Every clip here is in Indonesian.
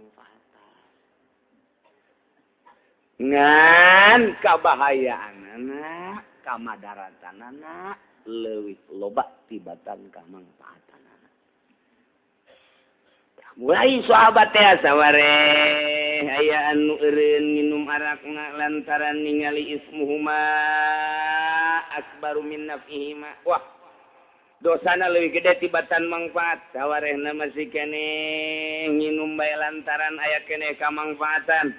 kamangfaatan. Ngan kabahayaanana, kamadaratanana leuwih loba tibatan kamangfaatanana. Mulai sahabat teh sawareh aya anu eureun minum arakna lantaran ningali ismuhuma akbaru min nafihima. Wah, dosana leuwih gede tibatan mangfaat. Sawarehna masih keneh nginum bae lantaran aya keneh kamangfaatan.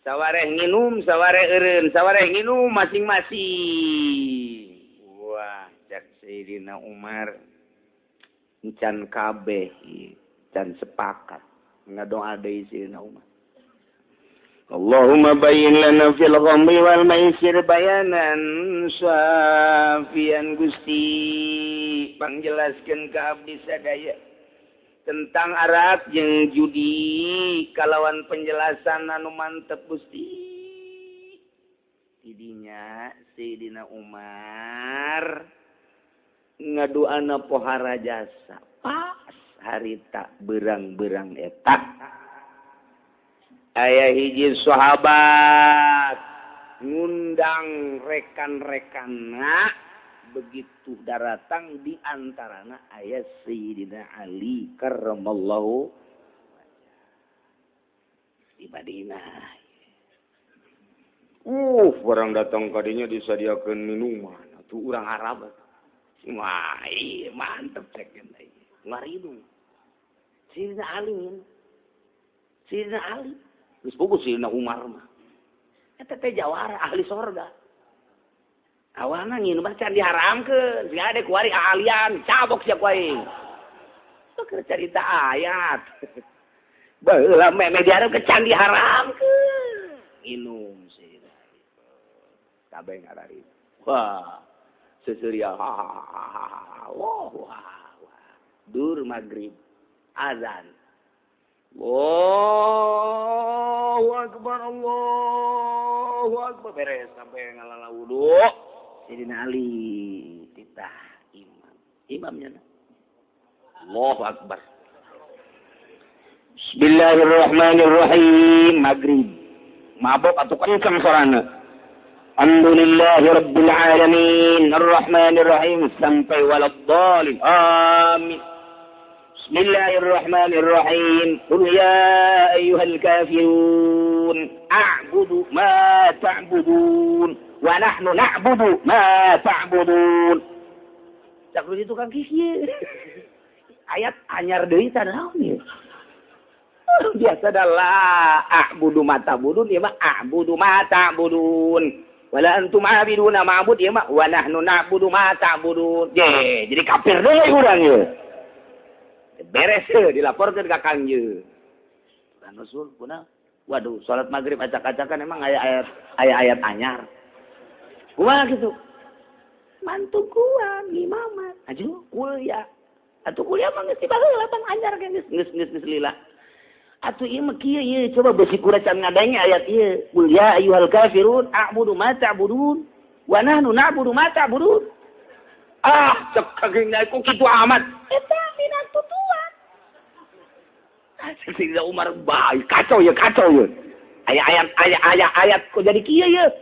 Sawareh nginum, sawareh eureun, sawareh nginum masing-masing. Wah, cak Sayyidina Umar can kabeh, can sepakat. Ngadoa deui Sayyidina Umar. Allahumma bayyin lana fil ghamri wal maisir bayanan syafian Gusti. Pangjelaskeun ka abdi sadaya tentang arak jeung judi kalawan penjelasan anu mantep Gusti. Tidinya Sayyidina Umar ngaduana pohara jasa pas harita berang-berang eta aya hiji sahabat ngundang rekan-rekanna begitu daratang di antarana aya Sayyidina Ali karramallahu di Madinah. Orang datang kadinya disadiakeun minuman atuh urang Arab. Wah, iya mantep cekin deui. Ngaridu. Sayyidina Ali. Sayyidina Ali. Geus boga Sayyidina Umar mah. Eta teh jawara ahli sorga. Awalna nginum can diharamkeun, siga ade kuari ahlian, cabok sia ku aing. Teu keur carita ayat. Baheula meme diharap ke can diharamkeun. Nginum Sayyidina Ali. Kabeh ngarari. Wah. Sesuria wah. Dur maghrib azan. Allahu akbar beres sampai ngalala wudu. Sayyidina Ali titah imamnya. Allahu akbar. Bismillahirrahmanirrahim. Maghrib mabok atuh kencang sorana. Alhamdulillahi Rabbil Alamin Ar-Rahmanir-Rahim sampai waladdallin amin. Bismillahirrahmanirrahim. Qul ya ayyuhal kafirun a'budu ma ta'budun wa nahnu na'budu ma ta'budun. Cak lu itu kan kieu. Ayat anyar deui tanaon ieu. Biasa adalah a'budu ma ta'budun ieu mah a'budu ma ta'budun. Wala antum abiduna ma'bud ya mak wa nahnu na'budu ma ta'budun. Jadi kafir deui urang ye. Beres ye dilaporkeun ka Kang ye. Kan Rasul kuna waduh salat maghrib acak-acakan emang aya ayat anyar. Kumaha gitu? Mantu gua imamat. Aju kuliah. Atuh kuliah mah geus baheula pan anyar geus lila. Atuh ieu mah kieu ieu coba besi kuracan ngadanya ayat ieu. Qul ya ayyuhal kafirun a'budu ma ta'budun wa nahnu na'budu ma ta'budun. Cek kagengna kok kitu amat. Eta dina tutuan. Sayyidina Umar bae kacau ya. Ayat kok jadi kieu ieu.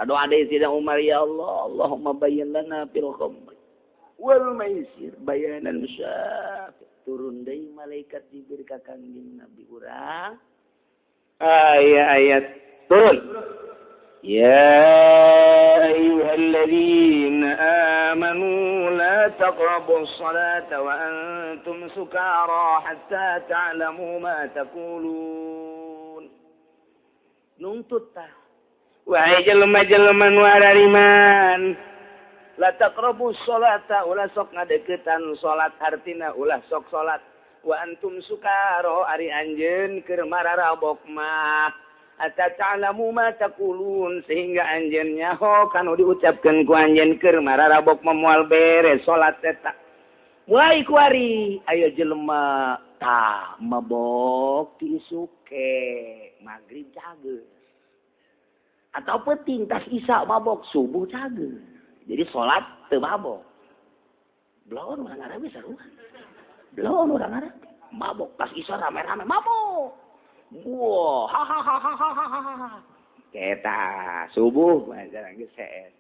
Doa deui Sayyidina Umar ya Allah, Allahumma bayyin lana fil khamri wal maisir bayanan syafi. Turun dari malaikat Jibril ka kangjeng Nabi urang. Ayat turun. Ya ayyuhalladzina amanu la taqrabus salata wa antum sukara hatta ta'lamu ma taqulun. Nuntut tah. Wahai jelema-jelema nu arariman, la taqrabus salata ulah sok ngadeukeutan salat hartina ulah sok salat wa antum sukara ari anjeun keur mararabok mah hatta ta'lamu ma taqulun sehingga anjeun nyaho kanu diucapkeun ku anjeun keur mararabok moal beres salat eta. Wai kuari aya jelema tah mabok tisuke magrib cageus atau penting tas isya mabok subuh cageus. Jadi sholat teu mabok. Belum orang Arab sarua. Belum orang Arab. Mabok pas isya rame-rame mabok. Wah, hahaha. Kita subuh jarang geus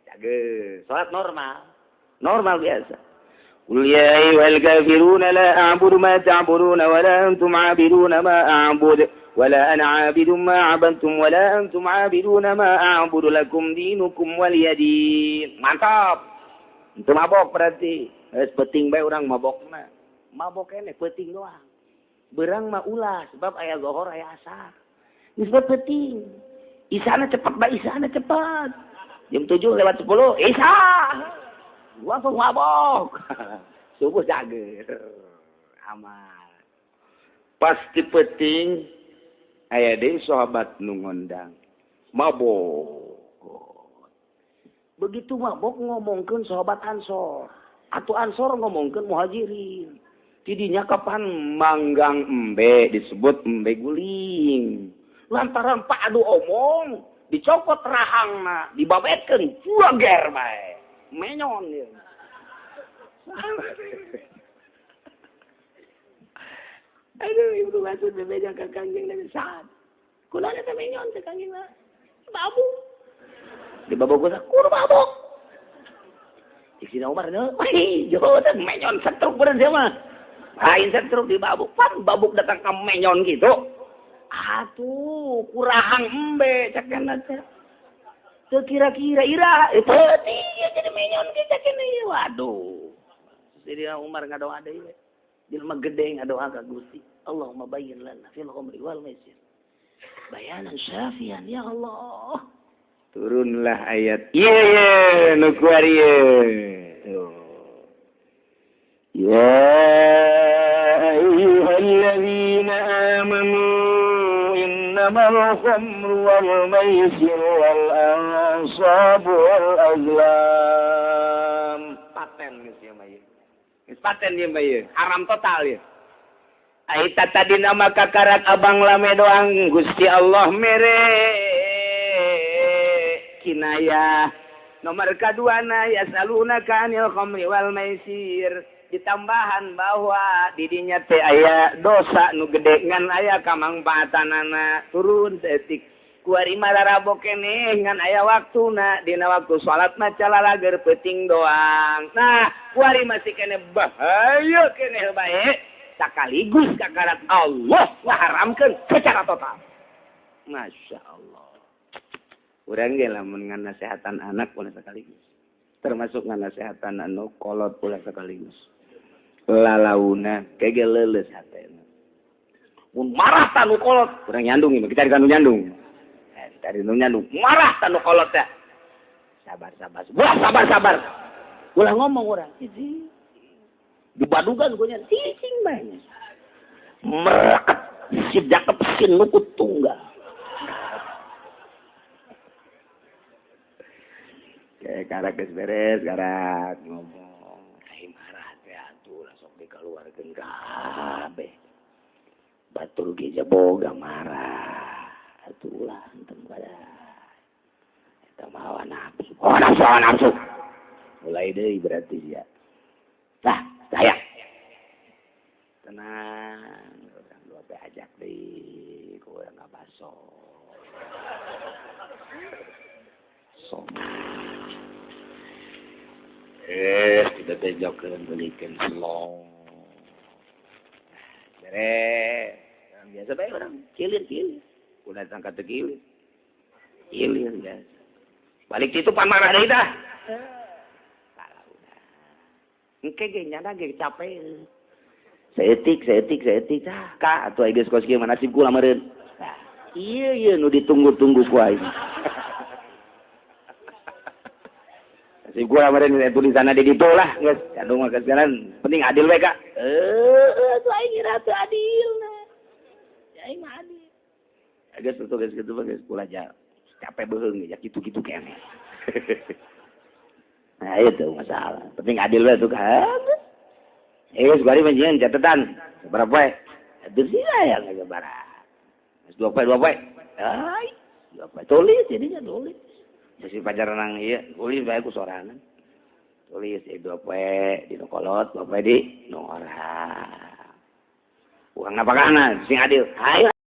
cageus. Salat normal. Normal biasa. Qul ya ayyuhal kafiruna la a'budu ma ta'buduna wa la antum 'abiduna ma a'budu wa la ana 'abidun ma 'abadtum wa la antum 'abiduna ma a'budu lakum dinukum waliyadin. Mantap. Itu mabok berarti. Geus peuting bae urang mabok mah. Mabok keneh peuting doang. Berang mah ulah sebab aya zuhur aya asar. Geus peuting. Isana cepat bae isana cepat. Jam 7:10 isya. Langsung mabok. Subuh cager. Aman. Pasti penting aya deui sahabat nu ngondang. Mabok. Begitu mabok ngomongkeun sahabat Ansor. Atuh Ansor ngomongkeun Muhajirin. Tidinya kapan manggang embe disebut embe guling. Lantaran padu omong dicopot rahangna, dibabetkeun juager bae. Menyon ya. Aduh, ibu maksud bebeja ke kangjeng Nabi saat. Kulana teh menyon teh kangjeng na. Babu. Di babuk kita kur babuk. Isi Umar nih, wih, jauh teh menyon setruk bener dia mah. Lain setruk di babuk, pan babuk datang ke menyon gitu. Atuh, kurahang embe cakena teh. Tuh kira-kira ira, peuting jadi menyon kita kene. Waduh. Jadi Umar ngadoa deui we. Jelema gede ngadoa ka Gusti. Allahumma bayyin lana fil khamri wal maisir. Bayanan syafian ya Allah. Turunlah ayat. Iya nu kuari ye. Ya ayyuhalladzina amanu innamal khamru wal maisir wal ansab wal azlam. Paten geus ya mah ye. Geus paten ye mah ye. Haram total ye. Aita tadi nama kakarak abang lame doang Gusti Allah mere kinaya. Nomor kaduana yasalunaka anil khamri wal maisir. Ditambahan bahwa didinya teh aya dosa nu gede ngan aya kamangpaatanana turun setik kuari mararabo keneh ngan aya waktuna dina waktu salat mah calalager peuting doang. Nah kuari masih keneh bahaya keneh bae sakaligus kakarat Allah ngaharamkeun secara total. Masya Allah. Urang ge lamun ngan nasehatan anak pun sekaligus. Termasuk ngan nasehatan anu kolot pula sekaligus. Lalauna kege leuleus hatena. Mun marah tanu kolot, urang nyandung ieu kita dikanu nyandung. Dari nu nyandung, marah tanu kolot teh. Sabar. Wah, sabar. Ulah ngomong urang, iji. Dibadugan gue nya cicing bae. Mereket si jakep sin nukut tunggal. Kayak karak geus beres, karak ngomong. Ai marah teh atuh langsung dikeluarkeun kabeh. Batur ge boga marah. Atuh ulah henteu pada. Eta mah hawa nafsu. Hawa nafsu. Mulai deui berarti ya. Tah, saya. Tenang, urang dua teh ajak deui ku urang ngabaso. Kita bejokeun beulikeun selong. Beres. Biasa bae urang kilir. Udah tangkat teu kilir. Kilir biasa. Balik situ pan marah deui dah. Salah udah. Engke ge nyana ge capek. Seetik tah. Ka atuh geus kos kieu nasib kula meureun. Ieu nu ditunggu-tunggu ku aing. Si gua kemarin tulisanna di ditu lah, geus. Kadung mah sekarang penting adil we, Kak. Atuh aing ngira teu adil nah. Ya aing mah adil. Geus tugas kitu mah geus kula aja capek beheung ya kitu-kitu keneh. Nah, itu masalah. Penting adil we tuh kan. Geus bari menjieun catetan. Berapa we? Aduh sih ya enggak barang. Geus 2 poe. Ai, 2 poe tulis jadinya tulis. Jadi pacaran nang iya, tulis bae ku sorangan. Tulis 2 poe di kolot, 2 poe di nu orang. Bukan apa kana sing adil. Ayo